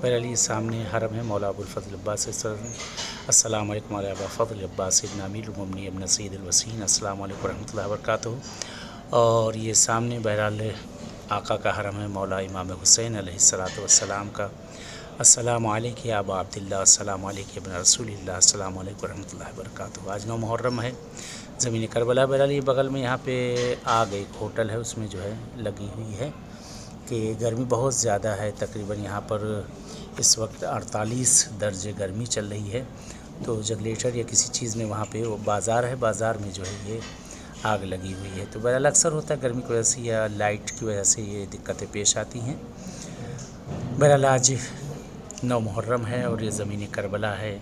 بہرحال یہ سامنے حرم ہے مولا ابو الفضل عباس السلام علیکم مولا ابو الفضل عباس ابن امیر المومنین ابن سید الوسین، السلام علیکم ورحمۃ اللہ وبرکاتہ۔ اور یہ سامنے بہرحال آقا کا حرم ہے مولا امام حسین علیہ الصلوۃ والسلام کا۔ السلام علیکم یا ابا عبداللہ، السلام علیکم ابن رسول اللہ، السلام علیکم ورحمۃ اللہ وبرکاتہ۔ آج 9 محرم ہے، زمین کربلا۔ بہرحال یہ بغل میں یہاں پہ آگ ایک ہوٹل ہے، اس میں جو ہے لگی ہوئی ہے کہ گرمی بہت زیادہ ہے، تقریباً یہاں پر اس وقت 48 درجے گرمی چل رہی ہے، تو جنریٹر یا کسی چیز میں وہاں پہ وہ بازار ہے، بازار میں جو ہے یہ آگ لگی ہوئی ہے۔ تو بہرحال اکثر ہوتا ہے گرمی کی وجہ سے یا لائٹ کی وجہ سے یہ دقتیں پیش آتی ہیں۔ بہرحال آج 9 محرم ہے اور یہ زمین کربلا ہے،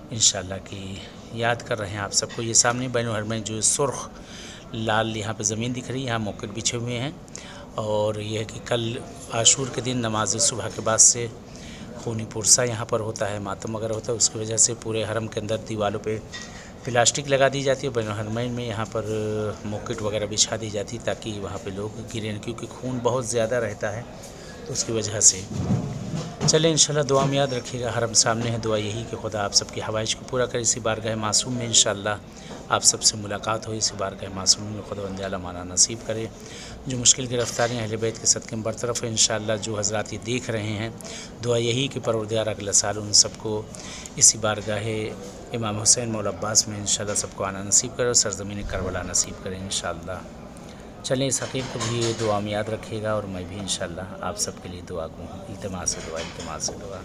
انشاءاللہ کی یاد کر رہے ہیں آپ سب کو۔ یہ سامنے بین الحرمین جو سرخ لال یہاں پہ زمین دکھ رہی ہے، یہاں موقع بچھے ہوئے ہیں، اور یہ ہے کہ کل عاشور کے دن نماز صبح کے بعد سے خونی پرسہ یہاں پر ہوتا ہے، ماتم وغیرہ ہوتا ہے، اس کی وجہ سے پورے حرم کے اندر دیوالوں پہ پلاسٹک لگا دی جاتی ہے، بین الحرمین میں یہاں پر موکٹ وغیرہ بچھا دی جاتی ہے تاکہ وہاں پہ لوگ گریں، کیونکہ خون بہت زیادہ رہتا ہے تو اس کی وجہ سے۔ چلیں انشاءاللہ دعا میں یاد رکھیے گا، حرم سامنے ہے، دعا یہی کہ خدا آپ سب کی حوائج کو پورا کرے۔ اسی بارگاہ معصوم میں انشاءاللہ آپ سب سے ملاقات ہو، اسی بارگاہ معصوم میں خداوند اعلیٰ مانا نصیب کرے۔ جو مشکل گرفتاریاں اہل بیت کے صدقے میں برطرف ہیں انشاءاللہ، جو حضرات یہ دیکھ رہے ہیں، دعا یہی کہ پروردگار اگلا سال ان سب کو اسی بارگاہ امام حسین مولا عباس میں انشاءاللہ سب کو آنا نصیب کرے اور سرزمین کربلا نصیب کرے انشاءاللہ۔ چلیں اس حقیق کو بھی دعا میں یاد رکھیے گا، اور میں بھی انشاءاللہ آپ سب کے لیے دعا کو التماس دعا